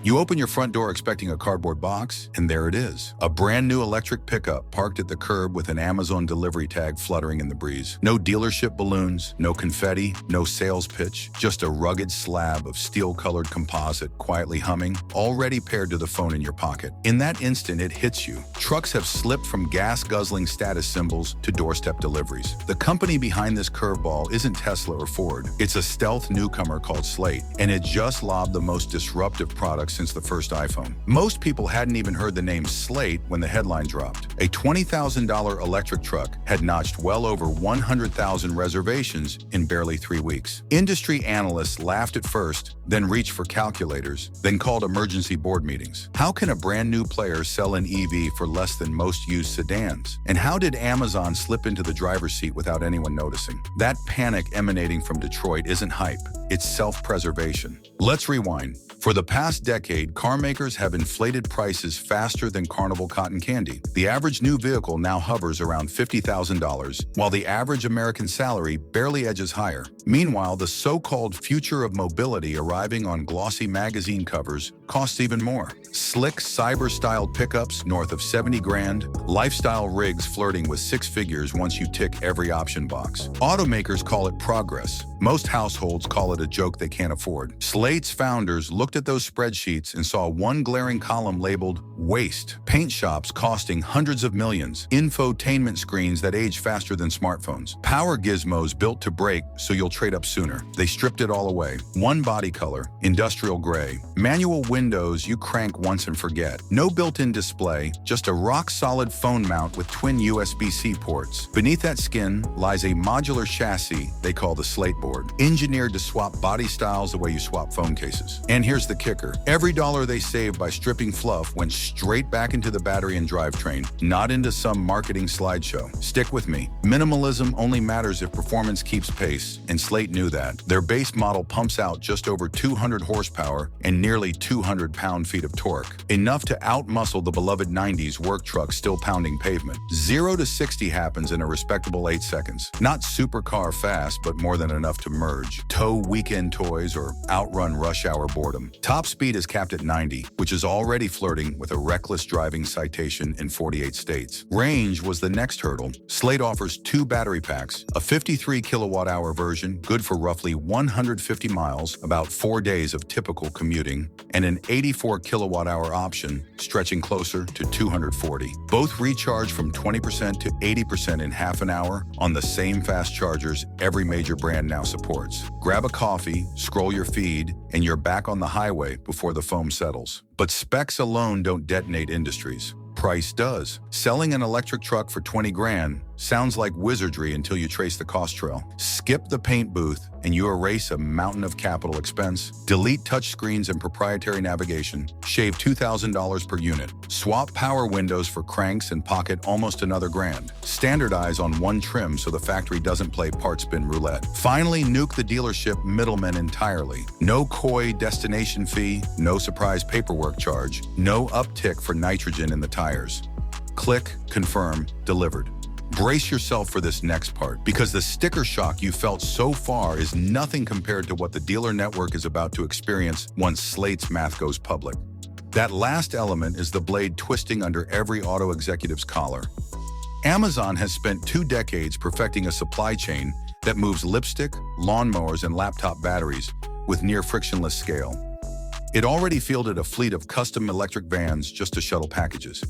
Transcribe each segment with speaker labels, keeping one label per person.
Speaker 1: You open your front door expecting a cardboard box, and there it is. A brand new electric pickup parked at the curb with an Amazon delivery tag fluttering in the breeze. No dealership balloons, no confetti, no sales pitch, just a rugged slab of steel-colored composite quietly humming, already paired to the phone in your pocket. In that instant, it hits you. Trucks have slipped from gas-guzzling status symbols to doorstep deliveries. The company behind this curveball isn't Tesla or Ford. It's a stealth newcomer called Slate, and it just lobbed the most disruptive product since the first iPhone. Most people hadn't even heard the name Slate when the headline dropped. A $20,000 electric truck had notched well over 100,000 reservations in barely 3 weeks. Industry analysts laughed at first, then reached for calculators, then called emergency board meetings. How can a brand new player sell an EV for less than most used sedans? And how did Amazon slip into the driver's seat without anyone noticing? That panic emanating from Detroit isn't hype, it's self-preservation. Let's rewind. For the past decade, car makers have inflated prices faster than carnival cotton candy. The average new vehicle now hovers around $50,000, while the average American salary barely edges higher. Meanwhile, the so-called future of mobility arriving on glossy magazine covers costs even more. Slick, cyber-styled pickups north of 70 grand, lifestyle rigs flirting with 6 figures once you tick every option box. Automakers call it progress. Most households call it a joke they can't afford. Slate's founders looked at those spreadsheets and saw one glaring column labeled waste. Paint shops costing hundreds of millions. Infotainment screens that age faster than smartphones. Power gizmos built to break so you'll trade up sooner. They stripped it all away. One body color, industrial gray. Manual windows you crank once and forget. No built-in display, just a rock-solid phone mount with twin USB-C ports. Beneath that skin lies a modular chassis they call the Slate board, engineered to swap body styles the way you swap phone cases. And here's the kicker. Every dollar they saved by stripping fluff went straight back into the battery and drivetrain, not into some marketing slideshow. Stick with me. Minimalism only matters if performance keeps pace, and Slate knew that. Their base model pumps out just over 200 horsepower and nearly 200 pound-feet of torque, enough to outmuscle the beloved 90s work truck still pounding pavement. 0 to 60 happens in a respectable 8 seconds. Not supercar fast, but more than enough to merge, tow weekend toys, or outrun rush hour boredom. Top speed is capped at 90, which is already flirting with a reckless driving citation in 48 states. Range was the next hurdle. Slate offers 2 battery packs, a 53 kilowatt-hour version, good for roughly 150 miles, about 4 days of typical commuting, and an 84 kilowatt-hour option, stretching closer to 240. Both recharge from 20% to 80% in half an hour on the same fast chargers every major brand now supports. Grab a coffee, scroll your feed, and you're back on the highway before the foam settles. But specs alone don't detonate industries. Price does. Selling an electric truck for 20 grand sounds like wizardry until you trace the cost trail. Skip the paint booth and you erase a mountain of capital expense. Delete touchscreens and proprietary navigation. Shave $2,000 per unit. Swap power windows for cranks and pocket almost another grand. Standardize on one trim so the factory doesn't play parts bin roulette. Finally, nuke the dealership middlemen entirely. No coy destination fee, no surprise paperwork charge, no uptick for nitrogen in the tires. Click, confirm, delivered. Brace yourself for this next part, because the sticker shock you felt so far is nothing compared to what the dealer network is about to experience once Slate's math goes public. That last element is the blade twisting under every auto executive's collar. Amazon has spent 2 decades perfecting a supply chain that moves lipstick, lawnmowers, and laptop batteries with near frictionless scale. It already fielded a fleet of custom electric vans just to shuttle packages.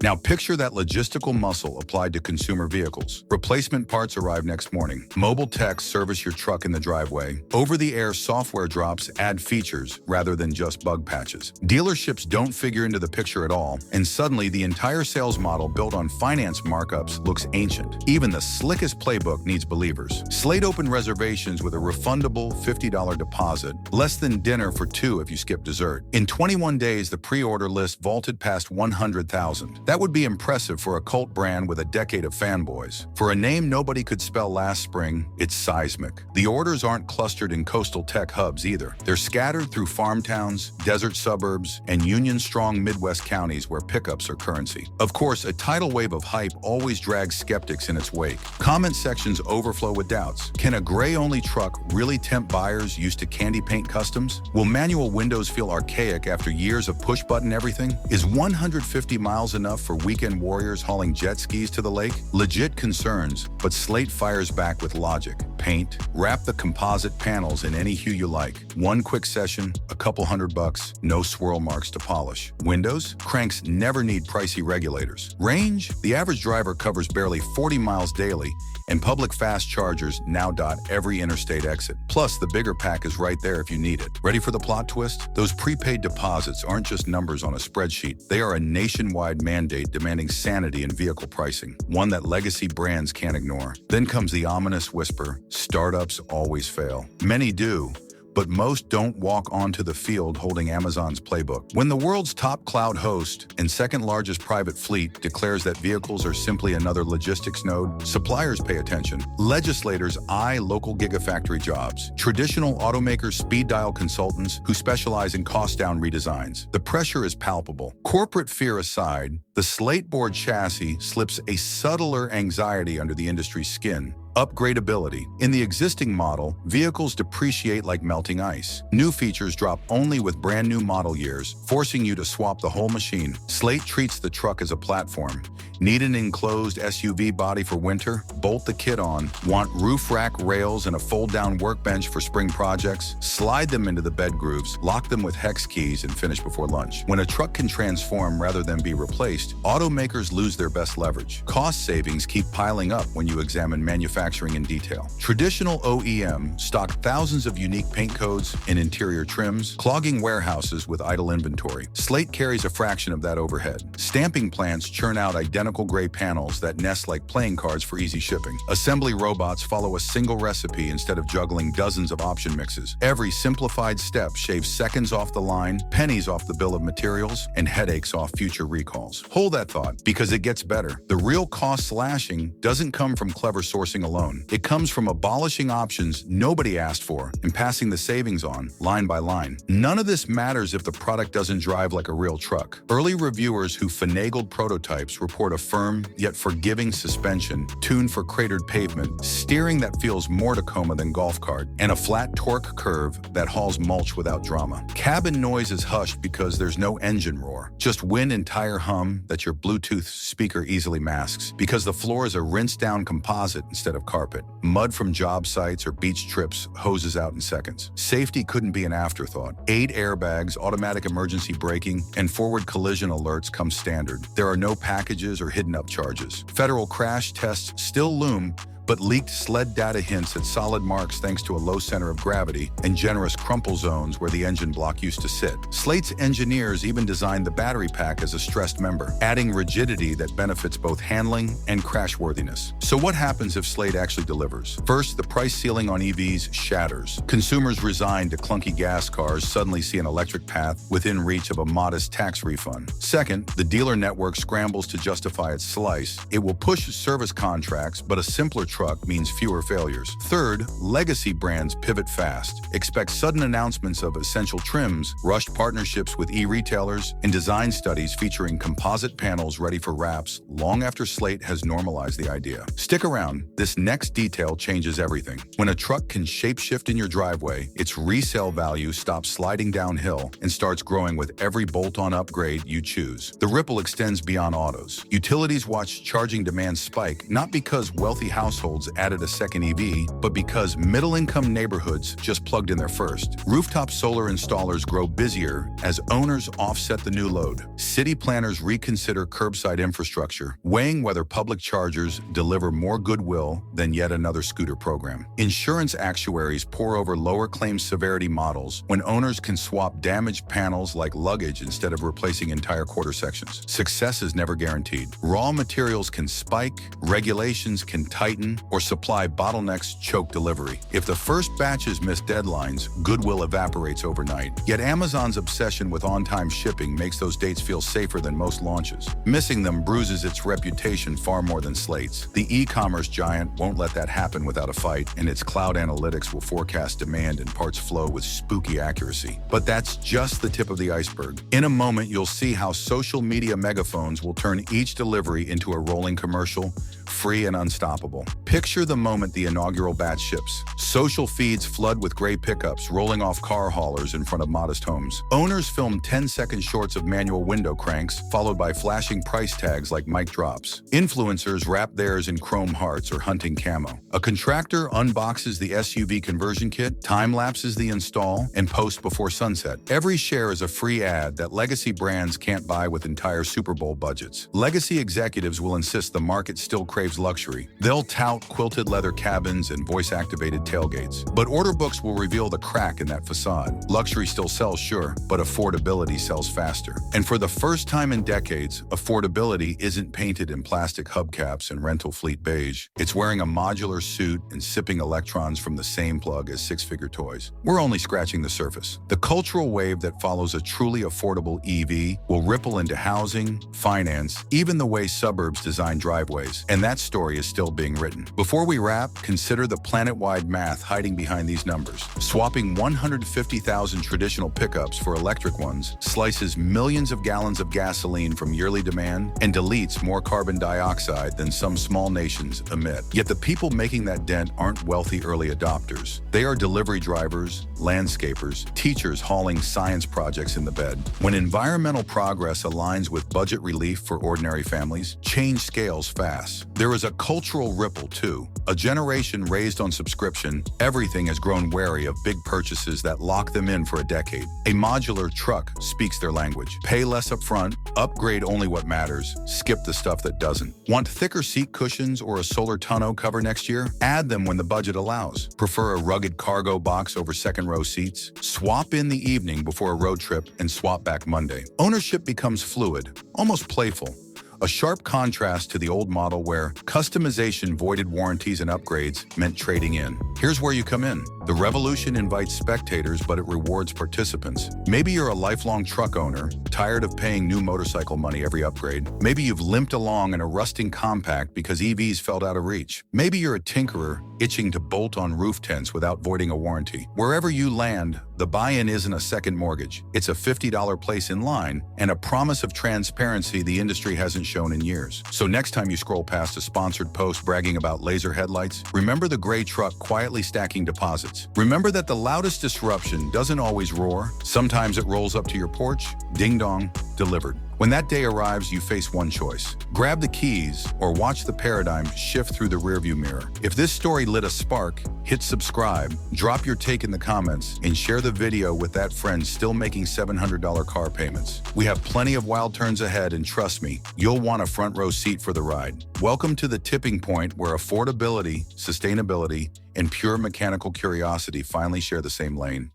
Speaker 1: Now picture that logistical muscle applied to consumer vehicles. Replacement parts arrive next morning. Mobile techs service your truck in the driveway. Over-the-air software drops add features rather than just bug patches. Dealerships don't figure into the picture at all, and suddenly the entire sales model built on finance markups looks ancient. Even the slickest playbook needs believers. Slate opened reservations with a refundable $50 deposit, less than dinner for 2 if you skip dessert. In 21 days, the pre-order list vaulted past 100,000. That would be impressive for a cult brand with a decade of fanboys. For a name nobody could spell last spring, it's Seismic. The orders aren't clustered in coastal tech hubs either. They're scattered through farm towns, desert suburbs, and union-strong Midwest counties where pickups are currency. Of course, a tidal wave of hype always drags skeptics in its wake. Comment sections overflow with doubts. Can a gray-only truck really tempt buyers used to candy paint customs? Will manual windows feel archaic after years of push-button everything? Is 150 miles enough for weekend warriors hauling jet skis to the lake? Legit concerns, but Slate fires back with logic. Paint, wrap the composite panels in any hue you like. One quick session, a couple $100, no swirl marks to polish. Windows? Cranks never need pricey regulators. Range? The average driver covers barely 40 miles daily, and public fast chargers now dot every interstate exit. Plus, the bigger pack is right there if you need it. Ready for the plot twist? Those prepaid deposits aren't just numbers on a spreadsheet. They are a nationwide mandate demanding sanity in vehicle pricing, one that legacy brands can't ignore. Then comes the ominous whisper, startups always fail. Many do, but most don't walk onto the field holding Amazon's playbook. When the world's top cloud host and second largest private fleet declares that vehicles are simply another logistics node, suppliers pay attention. Legislators eye local gigafactory jobs. Traditional automakers speed dial consultants who specialize in cost-down redesigns. The pressure is palpable. Corporate fear aside, the Slateboard chassis slips a subtler anxiety under the industry's skin. Upgradability. In the existing model, vehicles depreciate like melting ice. New features drop only with brand new model years, forcing you to swap the whole machine. Slate treats the truck as a platform. Need an enclosed SUV body for winter? Bolt the kit on. Want roof rack rails and a fold-down workbench for spring projects? Slide them into the bed grooves, lock them with hex keys, and finish before lunch. When a truck can transform rather than be replaced, automakers lose their best leverage. Cost savings keep piling up when you examine manufacturing in detail. Traditional OEM stock thousands of unique paint codes and interior trims, clogging warehouses with idle inventory. Slate carries a fraction of that overhead. Stamping plants churn out identical gray panels that nest like playing cards for easy shipping. Assembly robots follow a single recipe instead of juggling dozens of option mixes. Every simplified step shaves seconds off the line, pennies off the bill of materials, and headaches off future recalls. Hold that thought, because it gets better. The real cost slashing doesn't come from clever sourcing alone. It comes from abolishing options nobody asked for and passing the savings on, line by line. None of this matters if the product doesn't drive like a real truck. Early reviewers who finagled prototypes report a firm yet forgiving suspension tuned for cratered pavement, steering that feels more Tacoma than golf cart, and a flat torque curve that hauls mulch without drama. Cabin noise is hushed because there's no engine roar, just wind and tire hum that your Bluetooth speaker easily masks, because the floor is a rinsed-down composite instead of carpet. Mud from job sites or beach trips hoses out in seconds. Safety couldn't be an afterthought. 8 airbags, automatic emergency braking, and forward collision alerts come standard. There are no packages or hidden up charges. Federal crash tests still loom, but leaked sled data hints at solid marks thanks to a low center of gravity and generous crumple zones where the engine block used to sit. Slate's engineers even designed the battery pack as a stressed member, adding rigidity that benefits both handling and crashworthiness. So what happens if Slate actually delivers? First, the price ceiling on EVs shatters. Consumers resigned to clunky gas cars suddenly see an electric path within reach of a modest tax refund. Second, the dealer network scrambles to justify its slice. It will push service contracts, but a simpler truck means fewer failures. Third, legacy brands pivot fast. Expect sudden announcements of essential trims, rushed partnerships with e-retailers, and design studies featuring composite panels ready for wraps long after Slate has normalized the idea. Stick around. This next detail changes everything. When a truck can shapeshift in your driveway, its resale value stops sliding downhill and starts growing with every bolt-on upgrade you choose. The ripple extends beyond autos. Utilities watch charging demand spike, not because wealthy households added a second EV, but because middle-income neighborhoods just plugged in their first. Rooftop solar installers grow busier as owners offset the new load. City planners reconsider curbside infrastructure, weighing whether public chargers deliver more goodwill than yet another scooter program. Insurance actuaries pore over lower claim severity models when owners can swap damaged panels like luggage instead of replacing entire quarter sections. Success is never guaranteed. Raw materials can spike, regulations can tighten, congestion, or supply bottlenecks choke delivery. If the first batches miss deadlines, goodwill evaporates overnight. Yet Amazon's obsession with on-time shipping makes those dates feel safer than most launches. Missing them bruises its reputation far more than slates. The e-commerce giant won't let that happen without a fight, and its cloud analytics will forecast demand and parts flow with spooky accuracy. But that's just the tip of the iceberg. In a moment, you'll see how social media megaphones will turn each delivery into a rolling commercial, free and unstoppable. Picture the moment the inaugural batch ships. Social feeds flood with gray pickups rolling off car haulers in front of modest homes. Owners film 10-second shorts of manual window cranks, followed by flashing price tags like mic drops. Influencers wrap theirs in chrome hearts or hunting camo. A contractor unboxes the SUV conversion kit, time-lapses the install, and posts before sunset. Every share is a free ad that legacy brands can't buy with entire Super Bowl budgets. Legacy executives will insist the market still craves luxury. They'll tout quilted leather cabins and voice-activated tailgates. But order books will reveal the crack in that facade. Luxury still sells, sure, but affordability sells faster. And for the first time in decades, affordability isn't painted in plastic hubcaps and rental fleet beige. It's wearing a modular suit and sipping electrons from the same plug as six-figure toys. We're only scratching the surface. The cultural wave that follows a truly affordable EV will ripple into housing, finance, even the way suburbs design driveways. And that story is still being written. Before we wrap, consider the planet-wide math hiding behind these numbers. Swapping 150,000 traditional pickups for electric ones slices millions of gallons of gasoline from yearly demand and deletes more carbon dioxide than some small nations emit. Yet the people making that dent aren't wealthy early adopters. They are delivery drivers, landscapers, teachers hauling science projects in the bed. When environmental progress aligns with budget relief for ordinary families, change scales fast. There is a cultural ripple, too. A generation raised on subscription, everything has grown wary of big purchases that lock them in for a decade. A modular truck speaks their language. Pay less upfront, upgrade only what matters, skip the stuff that doesn't. Want thicker seat cushions or a solar tonneau cover next year? Add them when the budget allows. Prefer a rugged cargo box over second-row seats? Swap in the evening before a road trip and swap back Monday. Ownership becomes fluid, almost playful. A sharp contrast to the old model where customization voided warranties and upgrades meant trading in. Here's where you come in. The revolution invites spectators, but it rewards participants. Maybe you're a lifelong truck owner, tired of paying new motorcycle money every upgrade. Maybe you've limped along in a rusting compact because EVs felt out of reach. Maybe you're a tinkerer itching to bolt on roof tents without voiding a warranty. Wherever you land, the buy-in isn't a second mortgage. It's a $50 place in line and a promise of transparency the industry hasn't shown in years. So next time you scroll past a sponsored post bragging about laser headlights, remember the gray truck quietly stacking deposits. Remember that the loudest disruption doesn't always roar. Sometimes it rolls up to your porch, ding-dong, delivered. When that day arrives, you face one choice. Grab the keys or watch the paradigm shift through the rearview mirror. If this story lit a spark, hit subscribe, drop your take in the comments, and share the video with that friend still making $700 car payments. We have plenty of wild turns ahead, and trust me, you'll want a front row seat for the ride. Welcome to the tipping point where affordability, sustainability, and pure mechanical curiosity finally share the same lane.